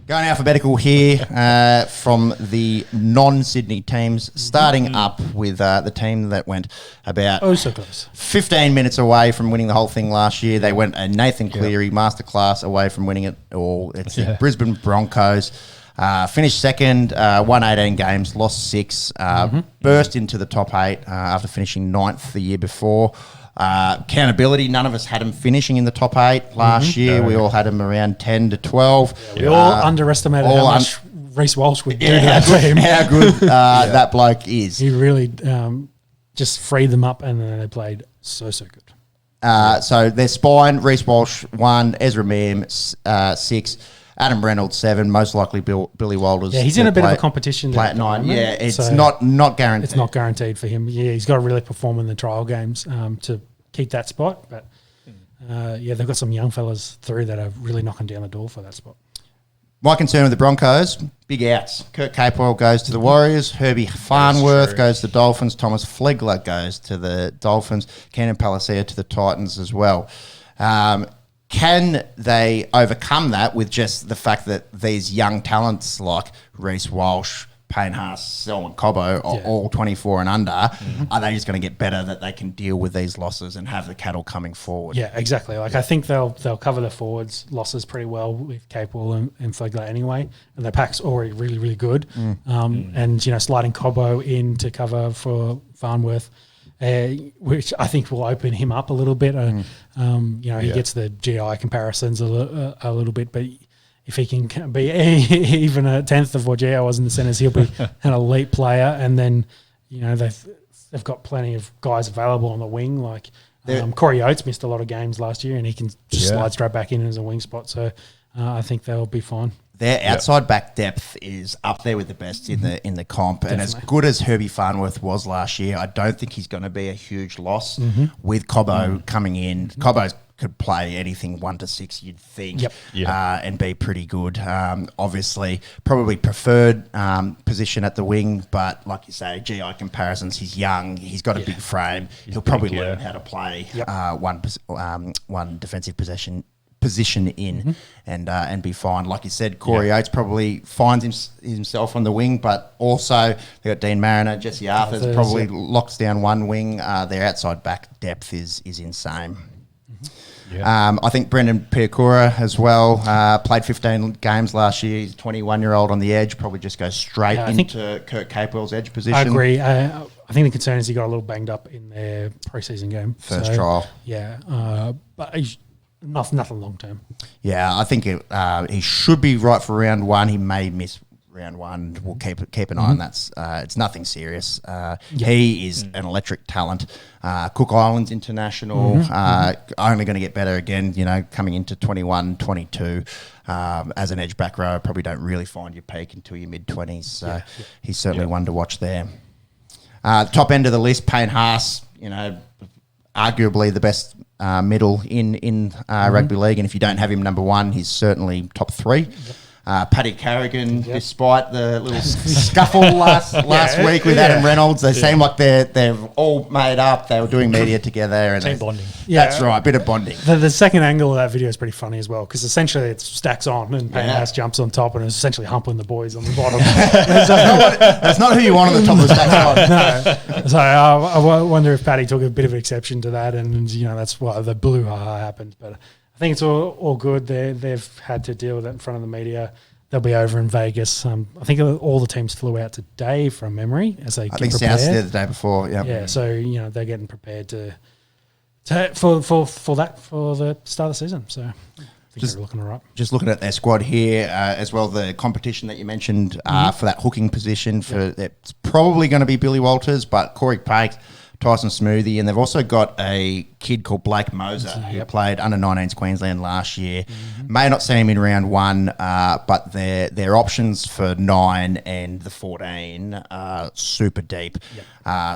Going alphabetical here from the non-Sydney teams, starting up with the team that went about so close. 15 minutes away from winning the whole thing last year. They went a Nathan Cleary masterclass away from winning it all. It's the Brisbane Broncos. Finished second, won 18 games, lost 6, burst into the top 8 after finishing 9th the year before. Accountability, none of us had him finishing in the top 8 last year. We all had him around 10 to 12. Yeah, we all underestimated how much Reece Walsh would do to that team. How good that bloke is. He really just freed them up, and then they played so good. So their spine, Reece Walsh 1, Ezra Meehan 6, Adam Reynolds 7, most likely Billy Walters. Yeah, he's in a bit of a competition. Play at 9. Yeah, it's not guaranteed. It's not guaranteed for him. Yeah, he's got to really perform in the trial games to keep that spot. But they've got some young fellas through that are really knocking down the door for that spot. My concern with the Broncos, big outs. Kurt Capewell goes to the Warriors. Herbie Farnworth goes to the Dolphins. Thomas Flegler goes to the Dolphins. Keenan Palacia to the Titans as well. Can they overcome that with just the fact that these young talents like Reece Walsh, Payne Haas, Selwyn Cobbo are all 24 and under? Are they just going to get better that they can deal with these losses and have the cattle coming forward? Yeah, exactly. I think they'll cover the forwards losses pretty well with Capewell and Flegler anyway, and their pack's already really, really good. And, sliding Cobbo in to cover for Farnworth, which I think will open him up a little bit. He gets the GI comparisons a little bit, but if he can be even a tenth of what GI was in the centres, he'll be an elite player. And then, they've got plenty of guys available on the wing. Like Corey Oates missed a lot of games last year, and he can just slide straight back in as a wing spot. So I think they'll be fine. Their outside back depth is up there with the best in the comp. Definitely. And as good as Herbie Farnworth was last year, I don't think he's going to be a huge loss with Cobbo coming in. Cobbo could play anything 1 to 6, you'd think, and be pretty good. Obviously, probably preferred position at the wing, but like you say, GI comparisons, he's young, he's got a big frame. He'll probably learn how to play one defensive position in and be fine. Like you said, Corey Oates probably finds himself on the wing, but also they've got Dean Mariner, Jesse Arthurs probably locks down one wing. Their outside back depth is insane. I think Brendan Piakura as well played 15 games last year. He's a 21-year-old on the edge, probably just goes straight into Kurt Capewell's edge position. I agree. I think the concern is he got a little banged up in their preseason game. First trial. Yeah, but he's nothing long term. Yeah, I think he should be right for round 1. He may miss round 1. We'll keep an eye on that. It's nothing serious. He is an electric talent. Cook Islands international, only going to get better again, coming into 21, 22. As an edge back row, probably don't really find your peak until your mid-20s. So he's certainly one to watch there. Top end of the list, Payne Haas, arguably the best middle in rugby league, and if you don't have him number 1, he's certainly top 3. Paddy Carrigan, despite the little scuffle last week with Adam Reynolds, they seem like they're all made up. They were doing media together. And team bonding. That's right, a bit of bonding. The second angle of that video is pretty funny as well, because essentially it stacks on and Payne Haas jumps on top and is essentially humping the boys on the bottom. That's not who you want on the top of the stack on. No. So I wonder if Paddy took a bit of exception to that, and that's why the blue happened. But I think it's all good. They've had to deal with that in front of the media. They'll be over in Vegas. I think all the teams flew out today from memory as they get prepared. I think South's there the day before. Yeah. So they're getting prepared for the start of the season. So I think they're looking all right. Just looking at their squad here as well, the competition that you mentioned for that hooking position it's probably going to be Billy Walters, but Corey Pake, Tyson Smoothie, and they've also got a kid called Blake Moser who played under 19s Queensland last year. May not see him in round 1, but their options for 9 and the 14 are super deep.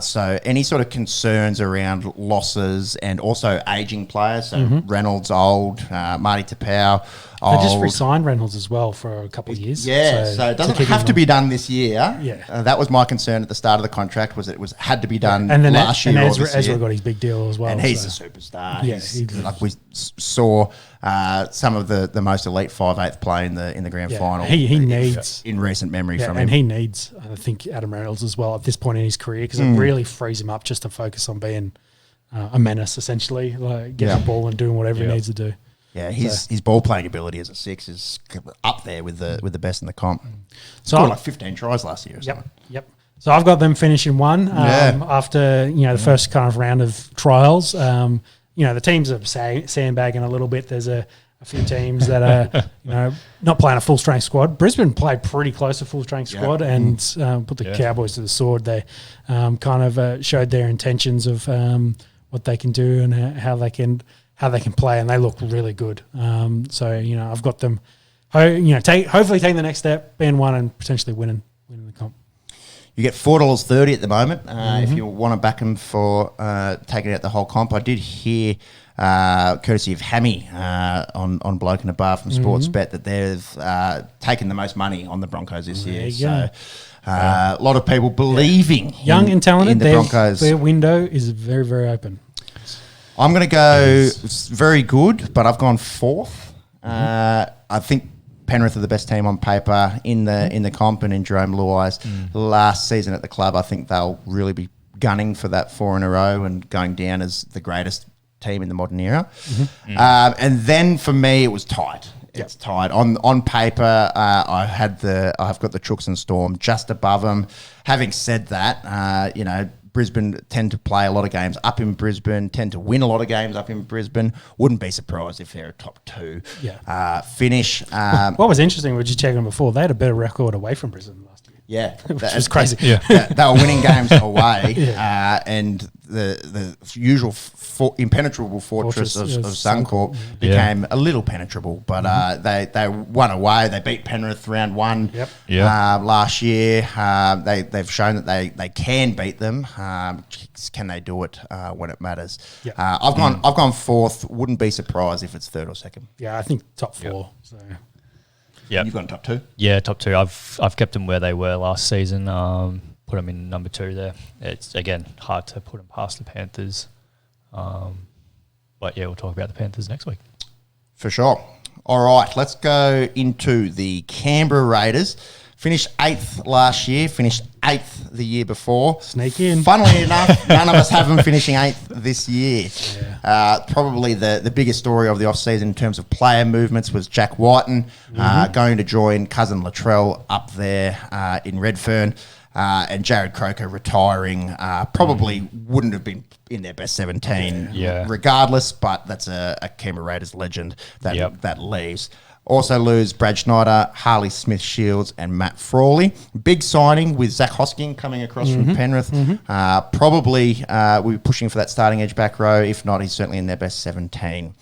So any sort of concerns around losses and also aging players, so Reynolds old, Marty Tapau old. They just re-signed Reynolds as well for a couple of years. Yeah, so it doesn't have to be done this year. Yeah. That was my concern at the start of the contract, was it had to be done and then last year or this year. Ezra got his big deal as well. And he's a superstar. Yeah, like we saw some of the most elite 5/8 play in the grand final. He needs in recent memory from him, and he needs, I think, Adam Reynolds as well at this point in his career, because it really frees him up just to focus on being a menace, essentially, like getting the ball and doing whatever he needs to do. Yeah, his ball playing ability as a 6 is up there with the best in the comp. So scored like 15 tries last year. Or something. Yep. So I've got them finishing 1 after the first kind of round of trials. The teams are sandbagging a little bit. There's a few teams that are not playing a full strength squad. Brisbane played pretty close to full strength squad and put the Cowboys to the sword. They kind of showed their intentions of what they can do and how they can play, and they look really good. I've got them, hopefully taking the next step, being 1 and potentially winning the comp. You get $4.30 at the moment if you want to back them for taking out the whole comp. I did hear, courtesy of Hammy on Bloke and a Bar from Sportsbet, that they've taken the most money on the Broncos this year. So a lot of people believing young and talented. In the Broncos. Their window is very, very open. I'm going to go very good, but I've gone 4th. I think Penrith are the best team on paper in the comp, and in Jerome Luai's last season at the club, I think they'll really be gunning for that 4 in a row and going down as the greatest team in the modern era. And then for me, it was tight. It's tight. On paper, I've got the Chooks and Storm just above them. Having said that, Brisbane tend to play a lot of games up in Brisbane, tend to win a lot of games up in Brisbane. Wouldn't be surprised if they're a top 2 finish. What was interesting, we were just checking them before, they had a better record away from Brisbane last year. Yeah. Which was crazy. They were winning games away, and the usual impenetrable fortress of Suncorp became a little penetrable, but they won away. They beat Penrith round 1 last year. They've shown that they can beat them. Can they do it when it matters? I've gone 4th. Wouldn't be surprised if it's 3rd or 2nd. Yeah, I think top 4. So. Yeah, you've gone top 2. Yeah, top 2. I've kept them where they were last season. Put them in number 2 there. It's again hard to put them past the Panthers. But we'll talk about the Panthers next week. For sure. All right, let's go into the Canberra Raiders. Finished 8th last year, finished 8th the year before. Sneak in. Funnily enough, none of us have them finishing 8th this year. Probably the biggest story of the off-season in terms of player movements was Jack Whiten going to join cousin Latrell up there in Redfern, and Jared Croker retiring. Probably wouldn't have been in their best 17 regardless, but that's a Canberra Raiders legend that leaves. Also lose Brad Schneider, Harley Smith-Shields and Matt Frawley. Big signing with Zach Hosking coming across from Penrith. Probably we'll be pushing for that starting edge back row. If not, he's certainly in their best 17.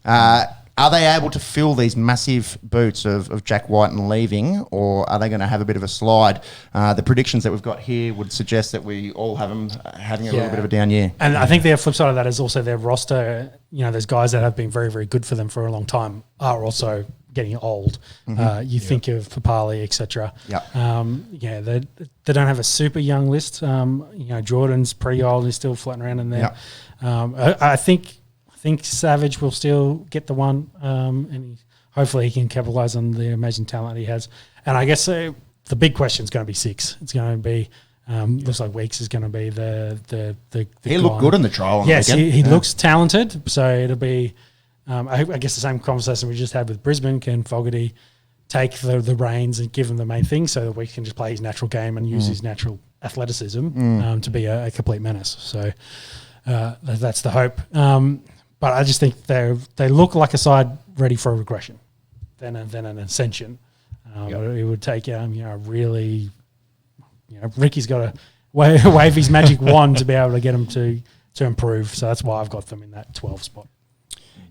Are they able to fill these massive boots of Jack Whiten leaving, or are they going to have a bit of a slide? The predictions that we've got here would suggest that we all have them having a little bit of a down year. And I think the flip side of that is also their roster. Those guys that have been very, very good for them for a long time are also getting old. You think of Papali, etc. They don't have a super young list. Jordan's pretty old. He's still floating around in there. I think Savage will still get the 1, and hopefully he can capitalise on the amazing talent he has. And I guess the big question is going to be 6. It's going to be looks like Weeks is going to be the he looked good in the trial. Yes, he looks talented. So it'll be. I guess the same conversation we just had with Brisbane. Can Fogarty take the reins and give him the main thing so that we can just play his natural game and use his natural athleticism to be a complete menace? So that's the hope. But I just think they look like a side ready for a regression, then an ascension. It would take really, Ricky's got to wave his magic wand to be able to get them to improve. So that's why I've got them in that 12 spot.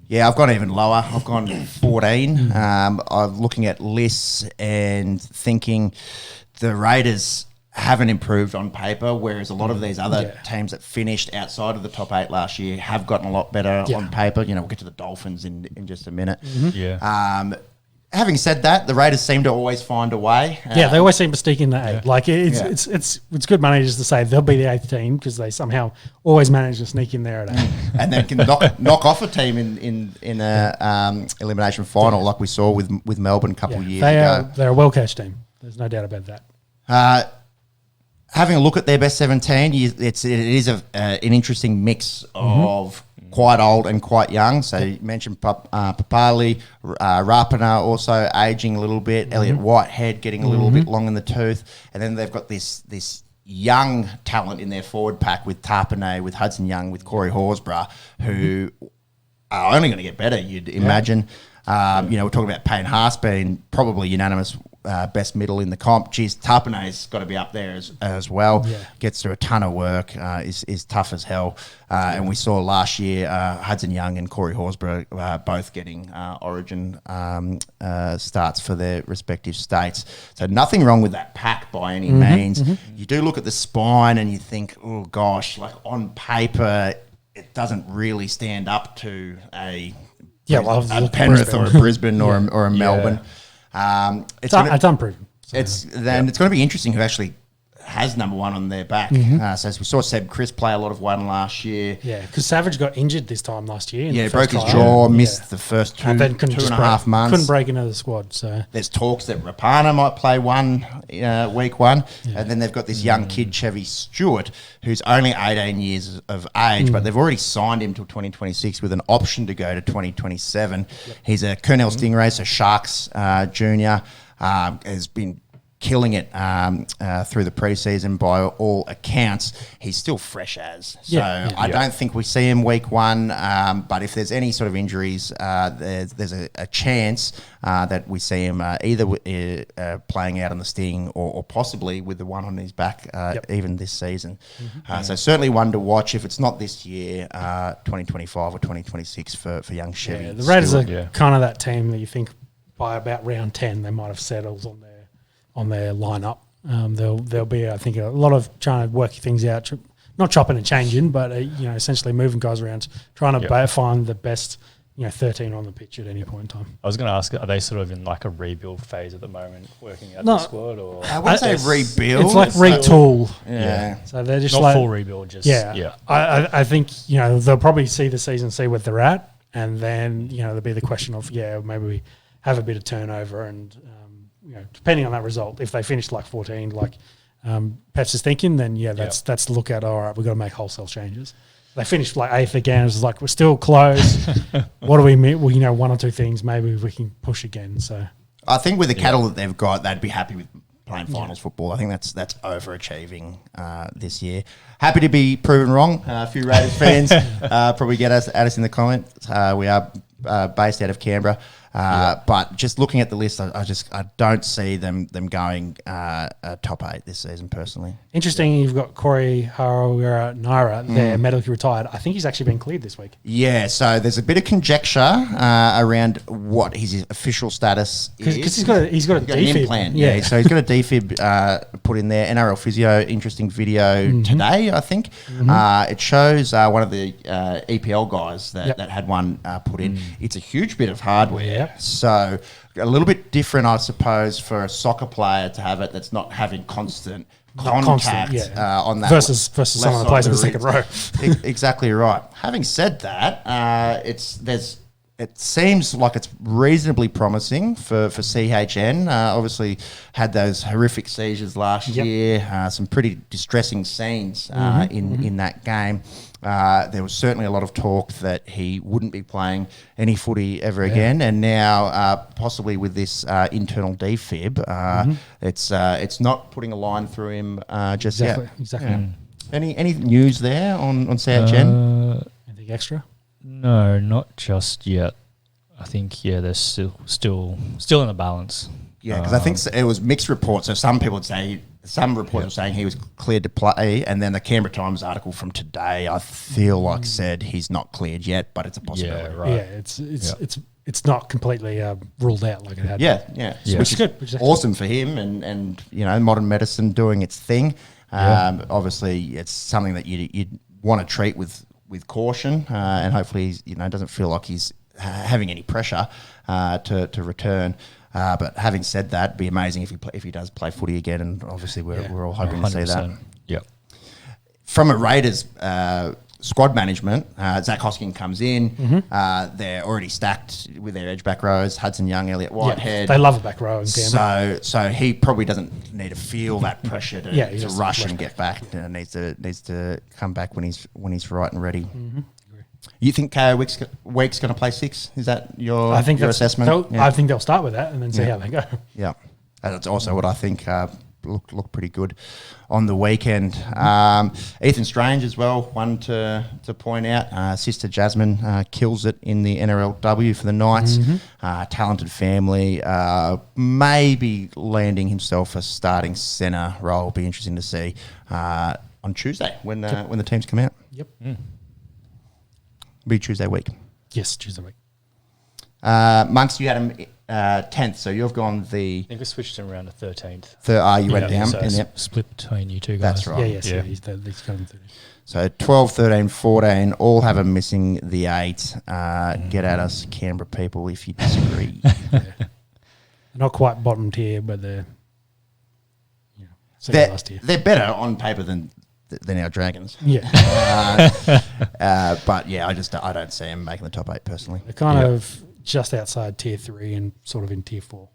Yeah, I've gone even lower. I've gone 14. I'm looking at lists and thinking the Raiders haven't improved on paper, whereas a lot of these other teams that finished outside of the top 8 last year have gotten a lot better on paper. We'll get to the Dolphins in just a minute. Having said that, the Raiders seem to always find a way. Yeah, they always seem to sneak in the 8. Like it's good money just to say they'll be the 8th team because they somehow always manage to sneak in there at 8. And then can knock off a team in a elimination final like we saw with Melbourne a couple of years ago. They're a well-coached team. There's no doubt about that. Having a look at their best 17, it is an interesting mix of quite old and quite young. So you mentioned Papali, Rapana also aging a little bit, Elliot Whitehead getting a little bit long in the tooth, and then they've got this young talent in their forward pack with Tarpanay, with Hudson Young, with Corey Horsburgh, who are only going to get better, you'd imagine. We're talking about Payne Haas being probably unanimous best middle in the comp. Geez, Tarpanay's got to be up there as well. Yeah. Gets through a ton of work, is tough as hell. And we saw last year Hudson Young and Corey Horsburgh both getting Origin starts for their respective states. So nothing wrong with that pack by any means. You do look at the spine and you think, oh gosh, like on paper, it doesn't really stand up to a Penrith or a Brisbane or a Melbourne. It's unproven. So. It's going to be interesting who actually has number one on their back. So as we saw Seb Chris play a lot of one last year. Yeah, because Savage got injured this time last year. Yeah, broke his jaw, missed the first two and a half months. Couldn't break into the squad. So there's talks that Rapana might play week one. And then they've got this young kid, Chevy Stewart, who's only 18 years of age, but they've already signed him till 2026 with an option to go to 2027. He's a Cornell Stingray, so Sharks junior, has been killing it through the preseason by all accounts. He's still fresh as. So I don't think we see him week one, but if there's any sort of injuries, there's a chance that we see him either playing out on the Sting or possibly with the one on his back even this season. So certainly one to watch if it's not this year, 2025 or 2026 for young Chevy. Yeah, the Raiders are kind of that team that you think by about round 10 they might have settled on their lineup. There'll be, I think, a lot of trying to work things out, not chopping and changing, but essentially moving guys around, trying to find the best 13 on the pitch at any point in time. I was going to ask, are they sort of in like a rebuild phase at the moment, working out the squad? Or I wouldn't say rebuild. It's like retool. Yeah. So they're just not full rebuild, just I think they'll probably see the season, see where they're at, and then there'll be the question of maybe we have a bit of turnover and. Depending on that result, if they finish like 14, like Pets is thinking, then that's the look at. All right, we've got to make wholesale changes. They finished like 8th again. It's like we're still close. What do we mean? Well, one or two things. Maybe we can push again. So I think with the cattle that they've got, they'd be happy with playing finals football. I think that's overachieving this year. Happy to be proven wrong. A few Raiders fans probably at us in the comments. We are based out of Canberra. But just looking at the list, I don't see them going top 8 this season personally. Interesting, you've got Corey Harawira Naira there, medically retired. I think he's actually been cleared this week. Yeah, so there's a bit of conjecture around what his official status is. Because he's got a defib. Implant. Yeah, so he's got a defib put in there. NRL Physio, interesting video today, I think. It shows one of the EPL guys that had one put in. It's a huge bit of hardware. So a little bit different, I suppose, for a soccer player to have it that's not having constant contact on that versus someone that plays in the second row. Exactly right. Having said that, it seems like it's reasonably promising for CHN. Obviously, had those horrific seizures last year. Some pretty distressing scenes in that game. There was certainly a lot of talk that he wouldn't be playing any footy ever again, and now possibly with this internal defib, it's not putting a line through him just yet. Exactly. Any news there on CHN? Anything extra? No, not just yet. I think they're still in a balance. Yeah, because I think it was mixed reports. So some people would say. Some reports were saying he was cleared to play, and then the Canberra Times article from today, I feel like said he's not cleared yet, but it's a possibility. Yeah, right. Yeah, it's not completely ruled out like it had. Yeah. Which is good. Which is awesome for him, and modern medicine doing its thing. Obviously, it's something that you'd want to treat with caution, and hopefully, doesn't feel like he's having any pressure to return. But having said that, it'd be amazing if he does play footy again, and obviously we're all hoping to see that. Yep. From a Raiders squad management, Zach Hosking comes in. They're already stacked with their edge back rows, Hudson Young, Elliot Whitehead. They love a back row in Canberra. So he probably doesn't need to feel that pressure to rush and get back. Needs to come back when he's right and ready. You think KO Week's going to play 6? Is that your assessment? I think they'll start with that and then see how they go. Yeah, that's also what I think. Look pretty good on the weekend. Ethan Strange as well, one to point out. Sister Jasmine kills it in the NRLW for the Knights. Talented family. Maybe landing himself a starting centre role. Be interesting to see on Tuesday when the teams come out. Yep. Be Tuesday week. Yes, Tuesday week. Monks, you had him 10th, so you've gone the... I think we switched him around to 13th. You went down. So split between you two guys. That's right. Yeah. He's coming through. So 12, 13, 14, all have him missing the 8. Get at us, Canberra people, if you disagree. Not quite bottom tier, but they're last year. They're better on paper than our Dragons. Yeah. But yeah, I don't see him making the top 8 personally. They're kind of just outside tier 3 and sort of in tier 4.